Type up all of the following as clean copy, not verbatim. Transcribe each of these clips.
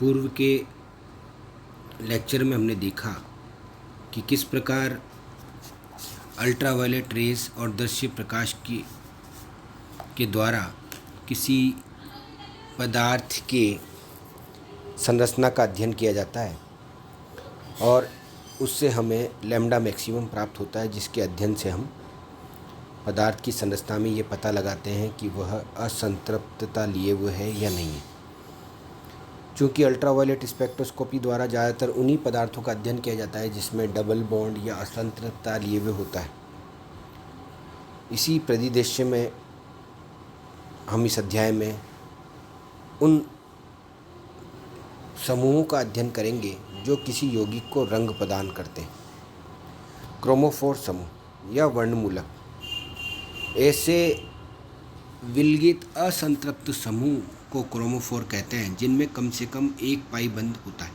पूर्व के लेक्चर में हमने देखा कि किस प्रकार अल्ट्रावायलेट रेस और दृश्य प्रकाश के द्वारा किसी पदार्थ के संरचना का अध्ययन किया जाता है और उससे हमें लैम्डा मैक्सिमम प्राप्त होता है, जिसके अध्ययन से हम पदार्थ की संरचना में ये पता लगाते हैं कि वह असंतृप्तता लिए हुए है या नहीं है। चूँकि अल्ट्रावायलेट स्पेक्ट्रोस्कोपी द्वारा ज़्यादातर उन्हीं पदार्थों का अध्ययन किया जाता है जिसमें डबल बॉन्ड या असंतृप्तता लिए हुए होता है। इसी परिदृश्य में हम इस अध्याय में उन समूहों का अध्ययन करेंगे जो किसी यौगिक को रंग प्रदान करते हैं। क्रोमोफोर समूह या वर्णमूलक ऐसे विलगित असंतृप्त समूह को क्रोमोफोर कहते हैं जिनमें कम से कम एक पाई बंद होता है।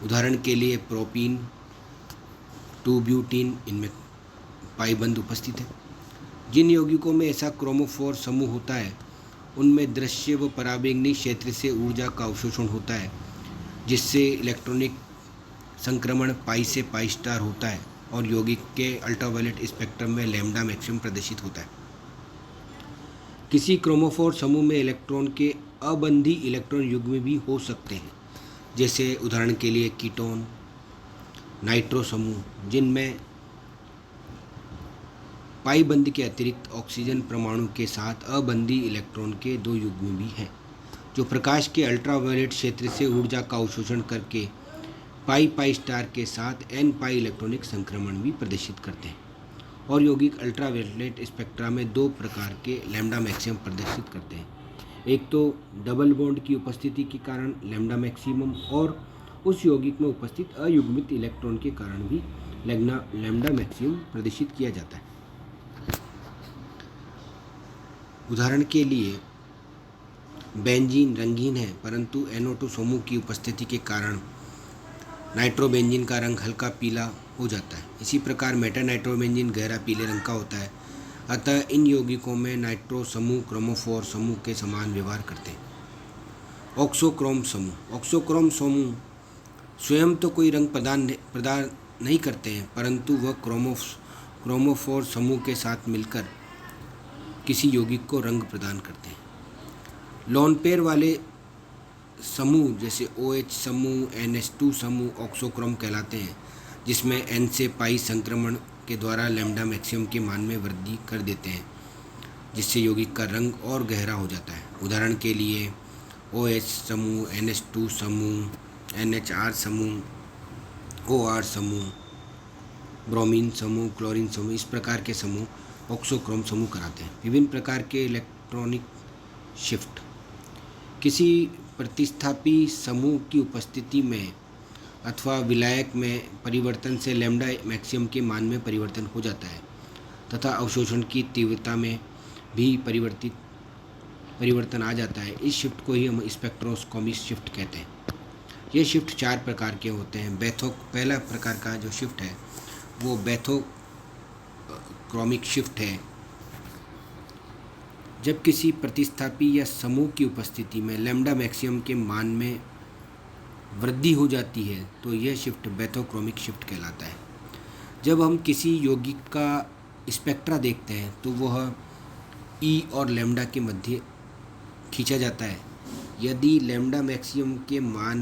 उदाहरण के लिए प्रोपीन, 2-ब्यूटीन, इनमें पाई बंद उपस्थित है। जिन यौगिकों में ऐसा क्रोमोफोर समूह होता है उनमें दृश्य व पराबैंगनी क्षेत्र से ऊर्जा का अवशोषण होता है, जिससे इलेक्ट्रॉनिक संक्रमण पाई से पाई स्टार होता है और यौगिक के अल्ट्रावायलेट स्पेक्ट्रम में लैम्डा मैक्सिमम प्रदर्शित होता है। किसी क्रोमोफोर समूह में इलेक्ट्रॉन के अबंधी इलेक्ट्रॉन युग्म भी हो सकते हैं, जैसे उदाहरण के लिए कीटोन, नाइट्रो समूह, जिनमें पाई बंध के अतिरिक्त ऑक्सीजन परमाणु के साथ अबंधी इलेक्ट्रॉन के 2 युग्म भी हैं, जो प्रकाश के अल्ट्रावायलेट क्षेत्र से ऊर्जा का अवशोषण करके पाई पाई स्टार के साथ एन पाई इलेक्ट्रॉनिक संक्रमण भी प्रदर्शित करते हैं। और यौगिक अल्ट्रावायलेट स्पेक्ट्रा में 2 प्रकार के लैम्डा मैक्सिमम प्रदर्शित करते हैं। एक तो डबल बॉन्ड की उपस्थिति के कारण लैम्डा मैक्सिमम, और उस यौगिक में उपस्थित अयुग्मित इलेक्ट्रॉन के कारण भी लैम्डा मैक्सिमम प्रदर्शित किया जाता है। उदाहरण के लिए बेंजीन रंगीन है, परंतु NO2 समूह की उपस्थिति के कारण नाइट्रोबेंजीन का रंग हल्का पीला हो जाता है। इसी प्रकार मेटानाइट्रोबेंजीन गहरा पीले रंग का होता है। अतः इन यौगिकों में नाइट्रो समूह क्रोमोफोर समूह के समान व्यवहार करते हैं। ऑक्सोक्रोम समूह। ऑक्सोक्रोम समूह स्वयं तो कोई रंग प्रदान नहीं करते हैं, परंतु वह क्रोमोफोर समूह के साथ मिलकर किसी यौगिक को रंग प्रदान करते हैं। लोन पेयर वाले समूह जैसे OH समूह, NH2 समूह ऑक्सोक्रोम कहलाते हैं, जिसमें N से पाई संक्रमण के द्वारा लैम्डा मैक्सिमम के मान में वृद्धि कर देते हैं, जिससे यौगिक का रंग और गहरा हो जाता है। उदाहरण के लिए OH समूह, NH2 समूह, NHR समूह, OR समूह, ब्रोमीन समूह, क्लोरीन समूह, इस प्रकार के समूह ऑक्सोक्रोम समूह कराते हैं। विभिन्न प्रकार के इलेक्ट्रॉनिक शिफ्ट। किसी प्रतिस्थापी समूह की उपस्थिति में अथवा विलायक में परिवर्तन से लैम्डा मैक्सिमम के मान में परिवर्तन हो जाता है तथा अवशोषण की तीव्रता में भी परिवर्तन आ जाता है। इस शिफ्ट को ही हम स्पेक्ट्रोस्कोपिक शिफ्ट कहते हैं। ये शिफ्ट 4 प्रकार के होते हैं। पहला प्रकार का जो शिफ्ट है वो बैथोक्रोमिक शिफ्ट है। जब किसी प्रतिस्थापी या समूह की उपस्थिति में लैम्डा मैक्सिमम के मान में वृद्धि हो जाती है तो यह शिफ्ट बैथोक्रोमिक शिफ्ट कहलाता है। जब हम किसी यौगिक का स्पेक्ट्रा देखते हैं तो वह E और लैम्डा के मध्य खींचा जाता है। यदि लैम्डा मैक्सिमम के मान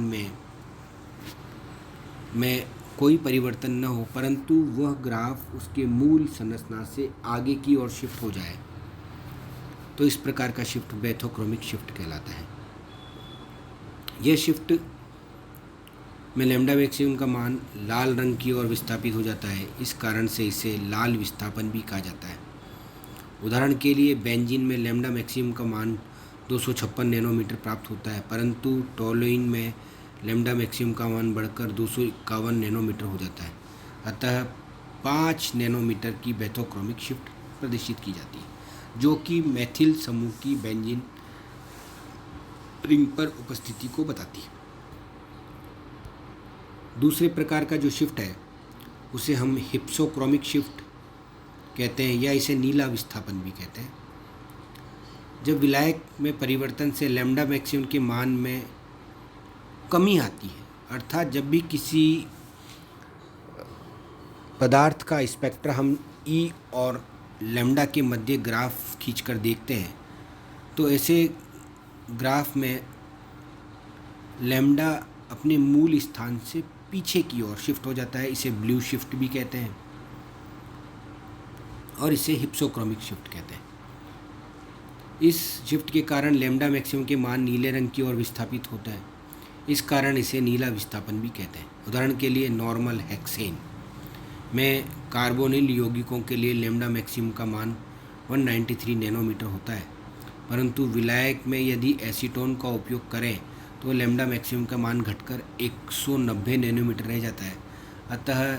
में कोई परिवर्तन न हो, परंतु वह ग्राफ उसके मूल संरचना से आगे की ओर शिफ्ट हो जाए, तो इस प्रकार का शिफ्ट बैथोक्रोमिक शिफ्ट कहलाता है। यह शिफ्ट में लैम्डा मैक्सिमम का मान लाल रंग की ओर विस्थापित हो जाता है। इस कारण से इसे लाल विस्थापन भी कहा जाता है। उदाहरण के लिए बेंजीन में लैम्डा मैक्सिमम का मान 256 नैनोमीटर प्राप्त होता है, परंतु टोलुइन में लैम्डा मैक्सिमम का मान बढ़कर 251 नैनोमीटर हो जाता है। अतः 5 नैनोमीटर की बैथोक्रोमिक शिफ्ट प्रदर्शित की जाती है, जो कि मैथिल समूह की बेंजीन रिंग पर उपस्थिति को बताती है। दूसरे प्रकार का जो शिफ्ट है उसे हम हिप्सोक्रोमिक शिफ्ट कहते हैं, या इसे नीला विस्थापन भी कहते हैं। जब विलायक में परिवर्तन से लैम्डा मैक्सिमम के मान में कमी आती है। अर्थात जब भी किसी पदार्थ का स्पेक्ट्रा हम ई और लैम्डा के मध्य ग्राफ खींचकर देखते हैं तो ऐसे ग्राफ में लैम्डा अपने मूल स्थान से पीछे की ओर शिफ्ट हो जाता है। इसे ब्लू शिफ्ट भी कहते हैं और इसे हिप्सोक्रोमिक शिफ्ट कहते हैं। इस शिफ्ट के कारण लैम्डा मैक्सिमम के मान नीले रंग की ओर विस्थापित होता है। इस कारण इसे नीला विस्थापन भी कहते हैं। उदाहरण के लिए नॉर्मल हेक्सेन में कार्बोनिल यौगिकों के लिए लैम्डा मैक्सिमम का मान 193 नैनोमीटर होता है, परंतु विलायक में यदि एसीटोन का उपयोग करें तो लैम्डा मैक्सिमम का मान घटकर 190 नैनोमीटर रह जाता है। अतः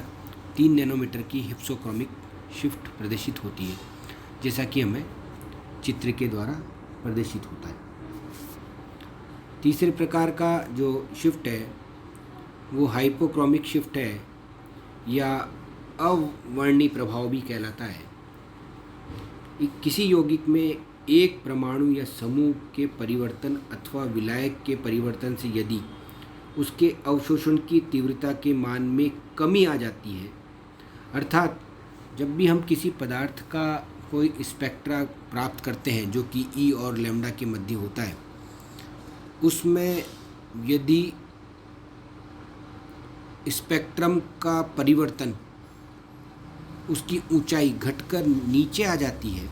3 नैनोमीटर की हिप्सोक्रोमिक शिफ्ट प्रदर्शित होती है, जैसा कि हमें चित्र के द्वारा प्रदर्शित होता है। तीसरे प्रकार का जो शिफ्ट है वो हाइपोक्रोमिक शिफ्ट है या अवर्णी प्रभाव भी कहलाता है। किसी यौगिक में एक परमाणु या समूह के परिवर्तन अथवा विलायक के परिवर्तन से यदि उसके अवशोषण की तीव्रता के मान में कमी आ जाती है, अर्थात जब भी हम किसी पदार्थ का कोई स्पेक्ट्रा प्राप्त करते हैं जो कि ई और लैम्डा के मध्य होता है, उसमें यदि स्पेक्ट्रम का परिवर्तन उसकी ऊंचाई घटकर नीचे आ जाती है,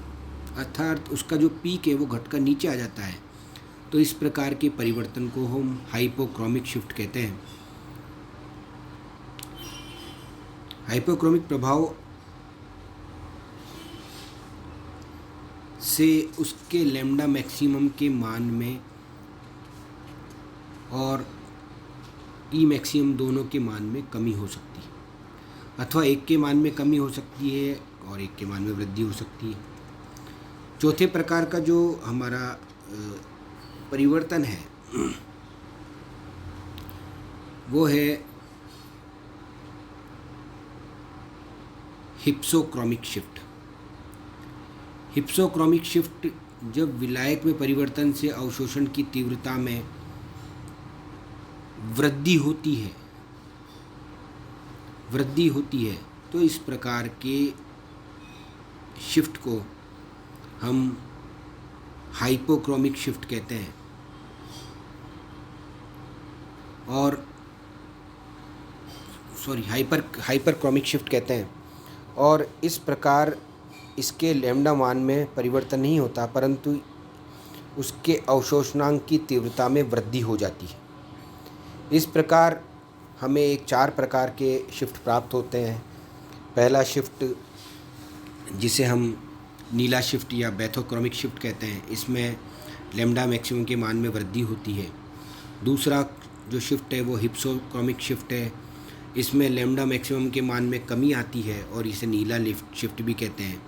अर्थात उसका जो पीक है वो घटकर नीचे आ जाता है, तो इस प्रकार के परिवर्तन को हम हाइपोक्रोमिक शिफ्ट कहते हैं। हाइपोक्रोमिक प्रभाव से उसके लैम्डा मैक्सिमम के मान में और ई मैक्सिमम दोनों के मान में कमी हो सकती है, अथवा एक के मान में कमी हो सकती है और एक के मान में वृद्धि हो सकती है। चौथे प्रकार का जो हमारा परिवर्तन है वो है हिप्सोक्रोमिक शिफ्ट। हिप्सोक्रोमिक शिफ्ट जब विलायक में परिवर्तन से अवशोषण की तीव्रता में वृद्धि होती है तो इस प्रकार के शिफ्ट को हम हाइपोक्रोमिक शिफ्ट कहते हैं और हाइपरक्रोमिक शिफ्ट कहते हैं। और इस प्रकार इसके लैम्डा मान में परिवर्तन नहीं होता, परंतु उसके अवशोषणांक की तीव्रता में वृद्धि हो जाती है। इस प्रकार हमें 4 प्रकार के शिफ्ट प्राप्त होते हैं। पहला शिफ्ट जिसे हम नीला शिफ्ट या बैथोक्रोमिक शिफ्ट कहते हैं, इसमें लैम्डा मैक्सिमम के मान में वृद्धि होती है। दूसरा जो शिफ्ट है वो हिप्सोक्रोमिक शिफ्ट है, इसमें लैम्डा मैक्सिमम के मान में कमी आती है और इसे नीला शिफ्ट भी कहते हैं।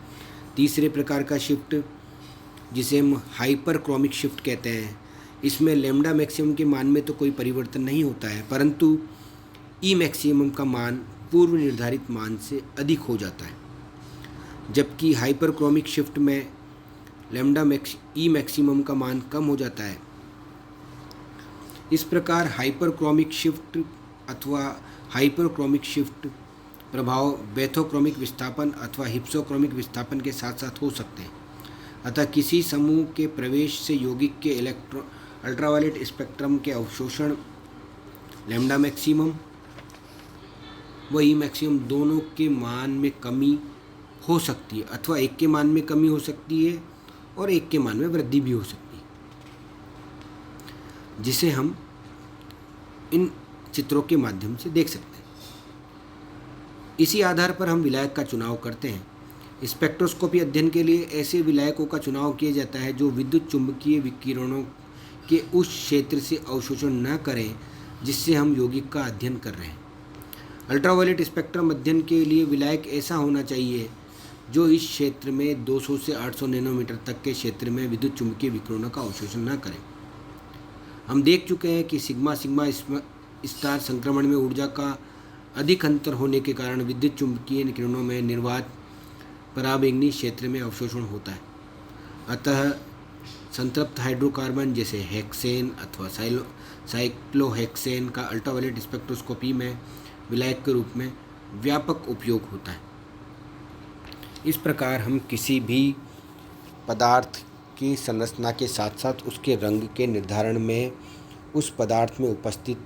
तीसरे प्रकार का शिफ्ट जिसे हम हाइपरक्रोमिक शिफ्ट कहते हैं, इसमें लैम्डा मैक्सिमम के मान में तो कोई परिवर्तन नहीं होता है, परंतु ई मैक्सिमम का मान पूर्व निर्धारित मान से अधिक हो जाता है। जबकि हाइपरक्रोमिक शिफ्ट में ई मैक्सिमम का मान कम हो जाता है। इस प्रकार हाइपरक्रोमिक शिफ्ट अथवा हाइपरक्रोमिक शिफ्ट प्रभाव बैथोक्रोमिक विस्थापन अथवा हिप्सोक्रोमिक विस्थापन के साथ साथ हो सकते हैं। अतः किसी समूह के प्रवेश से यौगिक के अल्ट्रावायलेट स्पेक्ट्रम के अवशोषण लैम्डा मैक्सिमम व ई मैक्सिमम दोनों के मान में कमी हो सकती है, अथवा एक के मान में कमी हो सकती है और एक के मान में वृद्धि भी हो सकती है, जिसे हम इन चित्रों के माध्यम से देख सकते हैं। इसी आधार पर हम विलायक का चुनाव करते हैं। स्पेक्ट्रोस्कोपी अध्ययन के लिए ऐसे विलायकों का चुनाव किया जाता है जो विद्युत चुंबकीय विकिरणों के उस क्षेत्र से अवशोषण न करें जिससे हम यौगिक का अध्ययन कर रहे हैं। अल्ट्रावायलेट स्पेक्ट्रम अध्ययन के लिए विलायक ऐसा होना चाहिए जो इस क्षेत्र में 200 से 800 नैनोमीटर तक के क्षेत्र में विद्युत चुंबकीय विकिरणों का अवशोषण न करें। हम देख चुके हैं कि सिग्मा स्टार संक्रमण में ऊर्जा का अधिक अंतर होने के कारण विद्युत चुंबकीय किरणों में निर्वात पराबैंगनी क्षेत्र में अवशोषण होता है। अतः संतृप्त हाइड्रोकार्बन जैसे हेक्सेन अथवा साइक्लोहेक्सेन का अल्ट्रावायलेट स्पेक्ट्रोस्कोपी में विलायक के रूप में व्यापक उपयोग होता है। इस प्रकार हम किसी भी पदार्थ की संरचना के साथ साथ उसके रंग के निर्धारण में उस पदार्थ में उपस्थित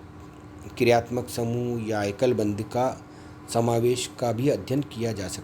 क्रियात्मक समूह या एकल बंध का समावेश का भी अध्ययन किया जा सकता है।